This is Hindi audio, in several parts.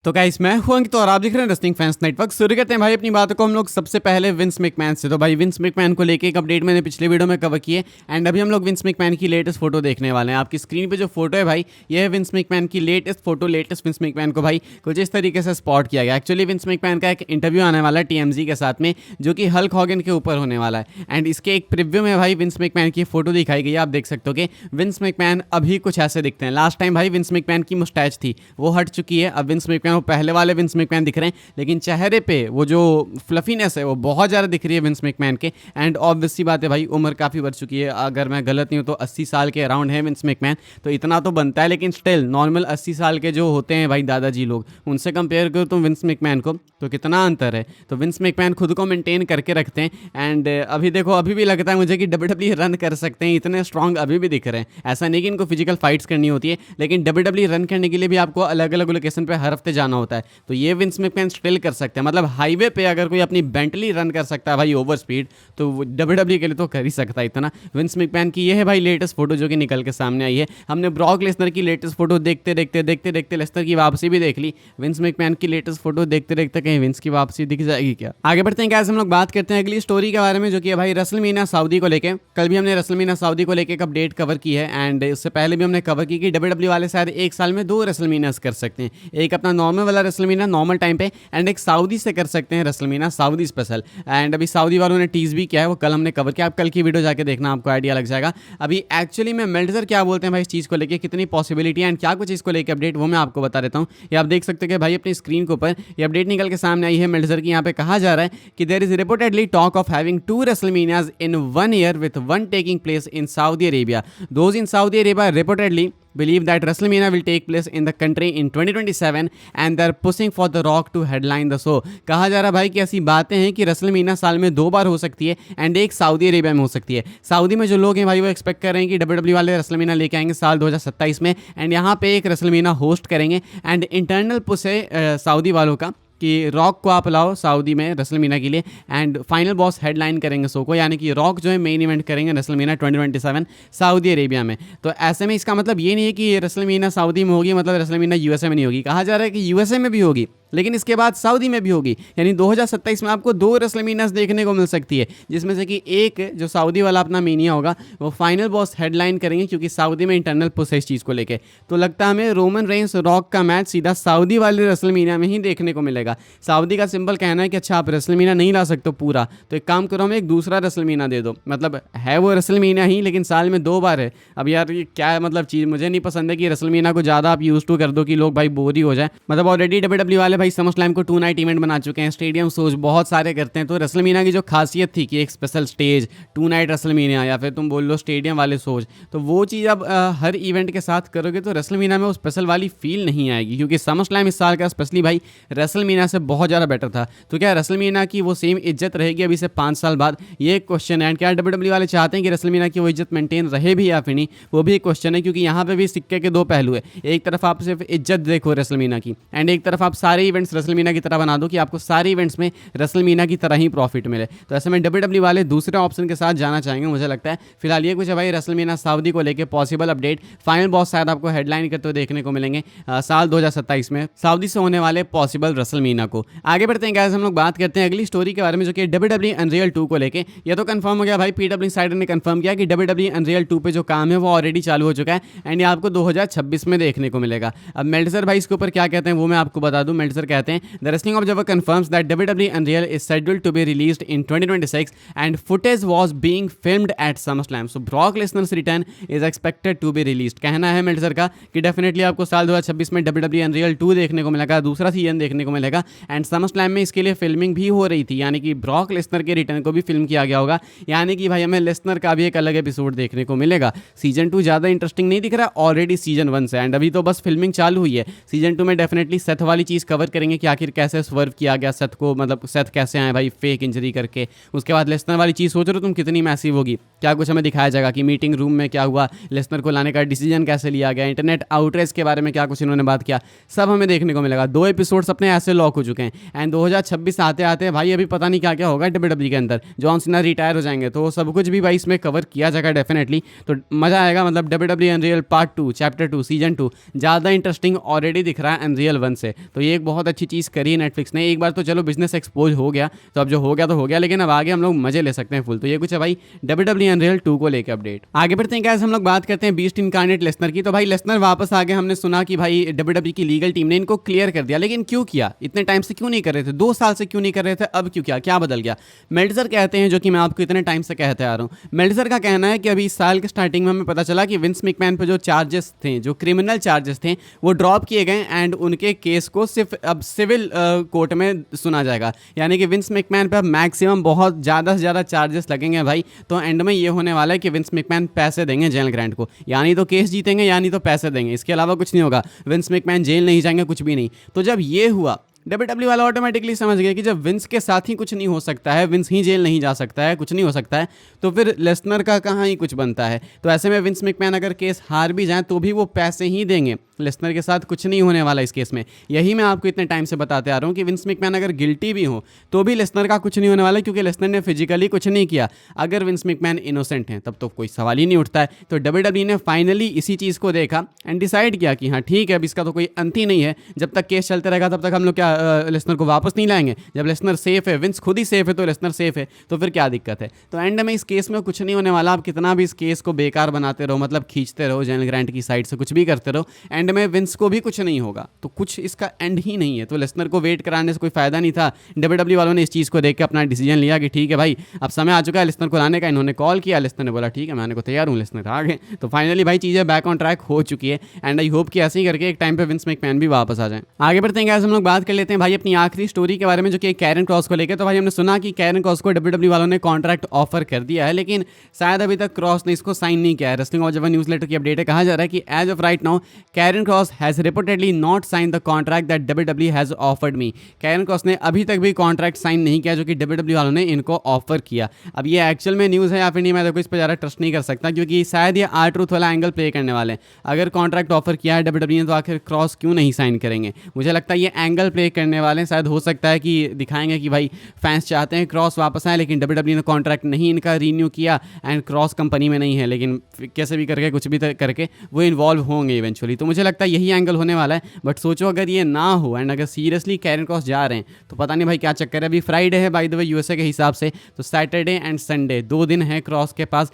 तो गाइस मैं हूं अंकित और आप देख रहे हैं रेसलिंग फैंस नेटवर्क। शुरू करते हैं भाई अपनी बातों को हम लोग सबसे पहले विंस मैकमैन से। तो भाई विंस मैकमैन को लेके एक अपडेट मैंने पिछले वीडियो में कवर की है एंड अभी हम लोग विंस मैकमैन की लेटेस्ट फोटो देखने वाले हैं। आपकी स्क्रीन पे जो फोटो है भाई ये है विंस मैकमैन की latest photo. Latest Vince McMahon को भाई कुछ इस तरीके से स्पॉट किया गया। एक्चुअली विंस मैकमैन का एक इंटरव्यू आने वाला है टीएमजी के साथ में जो कि हल्क हॉगन के ऊपर होने वाला है एंड इसके एक प्रीव्यू में भाई विंस मैकमैन की फोटो दिखाई गई है। आप देख सकते हो कि विंस मैकमैन अभी कुछ ऐसे दिखते हैं। लास्ट टाइम भाई विंस मैकमैन की मुस्टैच थी वो हट चुकी है। अब विंस मैकमैन वो पहले वाले विंस मैकमैन दिख रहे हैं लेकिन चेहरे पे वो जो फ्लफीनेस है वो बहुत ज़्यादा दिख रही है विंस मैकमैन के। एंड ऑब्वियस सी बात है भाई उम्र काफ़ी बढ़ चुकी है। अगर मैं गलत नहीं हूँ तो 80 साल के अराउंड है विंस मैकमैन, तो इतना तो बनता है। लेकिन स्टिल नॉर्मल 80 साल के जो होते हैं भाई दादाजी लोग उनसे कंपेयर करो तो विंस मैकमैन को तो कितना अंतर है। तो विंस मैकमैन खुद को मेंटेन करके रखते हैं एंड अभी देखो अभी भी लगता है मुझे कि डब्ल्यूडब्ल्यूई रन कर सकते हैं। इतने स्ट्रॉन्ग अभी भी दिख रहे हैं। ऐसा नहीं कि इनको फिजिकल फाइट्स करनी होती है लेकिन डब्ल्यूडब्ल्यूई रन करने के लिए भी आपको अलग अलग लोकेशन पे हर हफ्ते जाना होता है। तो ये विंस मैकमैन स्टिल कर सकते हैं। मतलब हाईवे पे अगर कोई अपनी बेंटली रन कर सकता है भाई ओवर स्पीड तो डब्ल्यूडब्ल्यूई के लिए तो कर ही सकता है इतना। विंस मैकमैन की ये है भाई लेटेस्ट फोटो जो कि निकल के सामने आई है। हमने ब्रॉक लेसनर की लेटेस्ट फोटो देखते देखते लेसनर की वापसी भी देख ली। विंस मैकमैन की लेटेस्ट फोटो देखते देखते कहीं विंस की वापसी दिख जाएगी क्या। आगे बढ़ते हैं गाइस, हम लोग बात करते हैं अगली स्टोरी के बारे में जो कि है भाई रेसलमेनिया सऊदी को लेके। कल भी हमने रेसलमेनिया सऊदी को लेके एक अपडेट कवर की है एंड उससे पहले भी हमने कवर की कि डब्ल्यूडब्ल्यूई वाले शायद एक साल में 2 रेसलमेनियास कर सकते हैं। एक अपना नॉर्मल वाला रेसलमेनिया नॉर्मल टाइम पे एंड एक सऊदी से कर सकते हैं रेसलमेनिया सऊदी स्पेशल। एंड अभी सऊदी वालों ने टीज भी किया है, वो कल हमने कवर किया। आप कल की वीडियो जाके देखना आपको आइडिया लग जाएगा। अभी एक्चुअली में मेल्टजर क्या बोलते हैं भाई इस चीज़ को लेके, कितनी पॉसिबिलिटी एंड क्या कुछ इसको लेके अपडेट वो मैं आपको बता देता हूँ। ये आप देख सकते हो कि भाई अपनी स्क्रीन के ऊपर ये अपडेट निकल के सामने आई है मेल्टजर की। यहाँ पे कहा जा रहा है कि there is reportedly talk of having 2 WrestleManias in 1 year with 1 taking place in Saudi Arabia. Those in Saudi Arabia reportedly believe that WrestleMania will take place in the country in 2027 and they're pushing for The Rock to headline the show। कहा जा रहा भाई कि ऐसी बातें हैं कि रेसलमेनिया साल में 2 बार हो सकती है एंड एक सऊदी अरेबिया में हो सकती है। सऊदी में जो लोग हैं भाई वो एक्सपेक्ट कर रहे हैं कि डब्ल्यूडब्ल्यूई वाले रेसलमेनिया लेके आएंगे साल 2027 में एंड यहाँ पे एक रेसलमेनिया होस्ट करेंगे एंड इंटरनल पुश है सऊदी वालों का कि रॉक को आप लाओ सऊदी में रेसलमेनिया के लिए एंड फाइनल बॉस हेडलाइन करेंगे शो को, यानी कि रॉक जो है मेन इवेंट करेंगे रेसलमेनिया 2027 सऊदी अरेबिया में। तो ऐसे में इसका मतलब ये नहीं है कि रेसलमेनिया सऊदी में होगी मतलब रेसलमेनिया यूएसए में नहीं होगी। कहा जा रहा है कि यूएसए में भी होगी लेकिन इसके बाद सऊदी में भी होगी, यानी 2027 में आपको 2 रेसलमेनियास देखने को मिल सकती है जिसमें से कि एक जो सऊदी वाला अपना मेनिया होगा वो फाइनल बॉस हेडलाइन करेंगे क्योंकि सऊदी में इंटरनल पुश है इस चीज़ को लेके। तो लगता है हमें रोमन रेंस रॉक का मैच सीधा सऊदी वाले रेसलमेनिया में ही देखने को मिलेगा। सऊदी का सिंपल कहना है कि अच्छा आप रेसलमेनिया नहीं ला सकते पूरा तो एक काम करो हमें एक दूसरा रेसलमेनिया दे दो। मतलब है वो रेसलमेनिया ही लेकिन साल में 2 बार है। अब यार ये क्या है मतलब चीज़ मुझे नहीं पसंद है कि रेसलमेनिया को ज़्यादा आप यूज टू कर दो कि लोग भाई बोर ही हो जाए। मतलब ऑलरेडी डब्ल्यूडब्ल्यूई वाले भाई समरस्लैम को 2 नाइट इवेंट बना चुके हैं, स्टेडियम शोज बहुत सारे करते हैं। तो रेसलमेनिया की जो खासियत थी कि एक स्पेशल स्टेज 2 नाइट रेसलमेनिया या फिर तुम बोल लो स्टेडियम वाले शोज, तो वो चीज़ अब हर इवेंट के साथ करोगे तो रेसलमेनिया में वो स्पेशल वाली फील नहीं आएगी क्योंकि समरस्लैम इस साल का स्पेशली भाई रेसलमेनिया से बहुत ज़्यादा बेटर था। तो क्या रेसलमेनिया की वो सेम इज्जत रहेगी अभी से 5 साल बाद, ये एक क्वेश्चन है। एंड क्या डब्ल्यूडब्ल्यूई वाले चाहते हैं कि रेसलमेनिया की वो इज्जत मेंटेन रहे भी या फिर नहीं, वो भी एक क्वेश्चन है क्योंकि यहाँ पे भी सिक्के के 2 पहलू है। एक तरफ आप सिर्फ इज्जत देखो रेसलमेनिया की एंड एक तरफ आप सारे इवेंट्स रेसलमेनिया की तरह बना दो कि आपको सारे इवेंट्स में रेसलमेनिया की तरह ही प्रॉफिट मिले। तो ऐसे में डब्ल्यूडब्ल्यूई वाले दूसरे ऑप्शन के साथ जाना चाहेंगे मुझे लगता है। फिलहाल ये कुछ है भाई रेसलमेनिया सऊदी को लेके पॉसिबल अपडेट। फाइनल बॉस शायद आपको हेडलाइन करते हुए देखने को मिलेंगे साल 2027 में सऊदी से होने वाले पॉसिबल रेसलमेनिया को। आगे बढ़ते हैं गाइस, हम लोग बात करते हैं अगली स्टोरी के बारे में जो कि डब्ल्यूडब्ल्यूई अनरियल 2 को लेके। ये तो कंफर्म हो गया भाई, पीडब्ल्यू साइडर ने कंफर्म किया कि डब्ल्यूडब्ल्यूई अनरियल 2 पे जो काम है वो ऑलरेडी चालू हो चुका है एंड ये आपको 2026 में देखने को मिलेगा। अब मेल्टजर भाई इसके ऊपर क्या कहते हैं वो मैं आपको बता दूं। मेल्टजर कहते हैं the wrestling observer confirms that WWE Unreal is scheduled to be released in 2026 and footage was being filmed at SummerSlam. So Brock Lesnar's return is expected to be released। कहना है मेल्टजर का कि डेफिनेटली आपको साल 2026 में WWE Unreal 2 देखने को मिलेगा, दूसरा सीजन देखने को मिलेगा एंड SummerSlam में इसके लिए फिल्मिंग भी हो रही थी, यानी कि ब्रॉक लेसनर के रिटर्न को भी फिल्म किया गया होगा, यानी कि भाई हमें लेसनर का भी एक अलग एपिसोड देखने को मिलेगा। सीजन 2 ज़्यादा इंटरेस्टिंग नहीं दिख रहा ऑलरेडी सीजन 1 से एंड अभी तो बस फिल्मिंग चालू हुई है। सीजन 2 में डेफिनेटली सेथ वाली चीज़ कवर करेंगे कि आखिर कैसे स्वर्व किया गया सेथ को, मतलब सेथ कैसे आए भाई फेक इंजरी करके। उसके बाद लेसनर वाली चीज़ सोच रहे हो तुम कितनी मैसिव होगी, क्या कुछ हमें दिखाया जाएगा कि मीटिंग रूम में क्या हुआ, लेसनर को लाने का डिसीजन कैसे लिया गया, इंटरनेट आउटरीच के बारे में क्या कुछ इन्होंने बात किया, सब हमें देखने को मिलेगा। 2 एपिसोड्स अपने ऐसे लॉक हो चुके हैं एंड 2026 आते आते भाई अभी पता नहीं क्या क्या होगा डब्ल्यूडब्ल्यूई के अंदर। जॉन सीना रिटायर हो जाएंगे तो सब कुछ भी भाई इसमें कवर किया जाएगा डेफिनेटली। तो मज़ा आएगा। मतलब WWE unreal part 2 chapter 2 season 2 ज़्यादा इंटरेस्टिंग ऑलरेडी दिख रहा है अनरियल 1 से। तो ये एक बहुत बहुत अच्छी चीज़ करी है नेटफ्लिक्स ने। एक बार तो चलो बिजनेस एक्सपोज हो गया, तो अब जो हो गया तो हो गया, लेकिन अब आगे हम लोग मजे ले सकते हैं फुल। तो ये कुछ है भाई WWE अनरियल 2 को लेकर अपडेट। आगे बढ़ते हैं गाइस, हम लोग बात करते हैं बीस्ट इनकार्नेट लेसनर की। तो भाई लेसनर वापस आ गए। हमने सुना कि भाई WWE की लीगल टीम ने इनको क्लियर कर दिया, लेकिन क्यों किया? इतने टाइम से क्यों नहीं कर रहे थे? 2 साल से क्यों नहीं कर रहे थे? अब क्यों किया? क्या बदल गया? मेल्टजर कहते हैं, जो कि मैं आपको इतने टाइम से कहते आ रहा हूँ, मेल्टजर का कहना है कि अभी इस साल के स्टार्टिंग में हमें पता चला कि विंस मैकमैन पे जो चार्जेस थे, जो क्रिमिनल चार्जेस थे, वो ड्रॉप किए गए एंड उनके केस को सिर्फ अब सिविल कोर्ट में सुना जाएगा। यानी कि विंस मैकमैन पे अब मैक्सिमम बहुत ज़्यादा से ज़्यादा चार्जेस लगेंगे भाई। तो एंड में ये होने वाला है कि विंस मैकमैन पैसे देंगे जेल ग्रांट को, यानी तो केस जीतेंगे यानी तो पैसे देंगे, इसके अलावा कुछ नहीं होगा। विंस मैकमैन जेल नहीं जाएंगे, कुछ भी नहीं। तो जब ये हुआ, WWE वाला ऑटोमेटिकली समझ गया कि जब विंस के साथ ही कुछ नहीं हो सकता है, विंस ही जेल नहीं जा सकता है, कुछ नहीं हो सकता है, तो फिर लेसनर का कहाँ ही कुछ बनता है। तो ऐसे में विंस मैकमैन अगर केस हार भी जाए तो भी वो पैसे ही देंगे। लेसनर के साथ कुछ नहीं होने वाला इस केस में। यही मैं आपको इतने टाइम से बताते आ रहा हूँ कि विंस मैकमैन अगर गिल्टी भी हो तो भी लेसनर का कुछ नहीं होने वाला, क्योंकि लेसनर ने फिजिकली कुछ नहीं किया। अगर विंस मैकमैन इनोसेंट हैं तब तो कोई सवाल ही नहीं उठता है। तो WWE ने फाइनली इसी चीज़ को देखा एंड डिसाइड किया कि हाँ ठीक है, अब इसका तो कोई अंत ही नहीं है। जब तक केस चलते रहेगा तब तक हम लोग क्या लेसनर को वापस नहीं लाएंगे? जब लेसनर सेफ है, विंस खुद ही सेफ है, तो लेसनर सेफ है, तो फिर क्या दिक्कत है? तो एंड में इस केस में कुछ नहीं होने वाला। आप कितना भी इस केस को बेकार बनाते रहो, मतलब खींचते रहो, जेल ग्रांट की साइड से कुछ भी करते रहो, एंड में विंस को भी कुछ नहीं होगा। तो कुछ इसका एंड ही नहीं है। तो लेसनर को वेट कराने से कोई फायदा नहीं था। WWE वालों ने इस चीज़ को देख के अपना डिसीजन लिया कि ठीक है भाई, अब समय आ चुका है लेसनर को लाने का। इन्होंने कॉल किया, लेसनर ने बोला ठीक है मैं आने को तैयार हूँ, लेसनर आ गए। तो फाइनली भाई चीज़ें बैक ऑन ट्रैक हो चुकी है एंड आई होप कि ऐसे ही करके एक टाइम पे विंस मैकमैन भी वापस आ जाए। आगे बढ़ते हैं, हम लोग बात कर लेते हैं भाई अपनी आखिरी स्टोरी के बारे में, जो कि कैरन क्रॉस को लेकर। तो भाई हमने सुना कि कैरन क्रॉस को WWE वालों ने कॉन्ट्रैक्ट ऑफर कर दिया है, लेकिन शायद अभी तक क्रॉस ने इसको साइन नहीं किया है। रेसलिंग ऑब्जर्वर न्यूज़लेटर की अपडेट है, कहा जा रहा है कि as of right now Karen Cross has reportedly not sign the contract that WWE has offered me. Karen Cross ने अभी तक भी कॉन्ट्रैक्ट साइन नहीं किया जो कि WWE वालों ने इनको ऑफर किया। अब ये एक्चुअल में न्यूज़ है या फिर नहीं, मैं देखो इस पर ज़्यादा ट्रस्ट नहीं कर सकता, क्योंकि शायद ये R-Truth वाला एंगल प्ले करने वाले हैं। अगर कॉन्ट्रैक्ट ऑफर किया है WWE ने तो आखिर क्रॉस क्यों नहीं साइन करेंगे? मुझे लगता है ये एंगल प्ले करने वाले हैं। शायद हो सकता है कि दिखाएंगे कि भाई फैंस चाहते हैं क्रॉस वापस आए, लेकिन WWE ने कॉन्ट्रैक्ट नहीं इनका रीन्यू किया एंड क्रॉस कंपनी में नहीं है, लेकिन कैसे भी करके कुछ भी करके वो इन्वॉल्व होंगे इवेंचुअली। तो मुझे लगता है यही एंगल होने वाला है। बट सोचो अगर ये ना हो एंड अगर सीरियसली कैरन क्रॉस जा रहे हैं तो पता नहीं भाई क्या चक्कर है। अभी फ्राइडे है बाय द वे USA के हिसाब से, तो सैटरडे एंड संडे 2 दिन है क्रॉस के पास।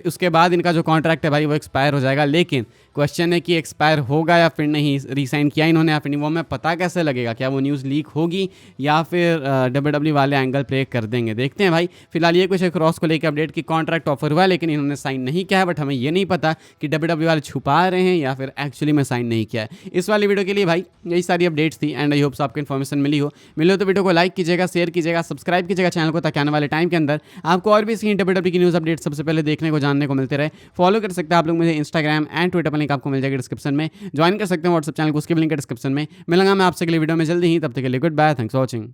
उसके बाद इनका जो कॉन्ट्रैक्ट है भाई वो एक्सपायर हो जाएगा। लेकिन क्वेश्चन है कि एक्सपायर होगा या फिर नहीं, रिसाइन किया इन्होंने या फिर नहीं, वो हमें पता कैसे लगेगा? क्या वो न्यूज़ लीक होगी या फिर WWE वाले एंगल प्ले कर देंगे? देखते हैं भाई। फिलहाल ये कुछ है क्रॉस को लेकर अपडेट की कॉन्ट्रैक्ट ऑफर हुआ लेकिन इन्होंने साइन नहीं किया है। बट हमें ये नहीं पता कि WWE वाले छुपा रहे हैं या फिर एक्चुअली में साइन नहीं किया है। इस वाली वीडियो के लिए भाई यही सारी अपडेट्स थी एंड आई होप्स आपको इन्फॉर्मेशन मिली हो तो वीडियो को लाइक कीजिएगा, शेयर कीजिएगा, सब्सक्राइब कीजिएगा चैनल को, ताकि आने वाले टाइम के अंदर आपको और भी इसकी WWE की न्यूज़ अपडेट सबसे पहले देखने को जानने को मिलते रहे। फॉलो कर सकते हैं आप लोग मुझे इंस्टाग्राम एंड ट्विटर पर, लिंक आपको मिल जाएगा डिस्क्रिप्शन में। ज्वाइन कर सकते हैं व्हाट्सएप चैनल को, उसकी भी लिंक है डिस्क्रिप्शन में। मिलूंगा मैं आपसे अगली वीडियो में जल्दी ही, तब तक के लिए goodbye, thanks for watching.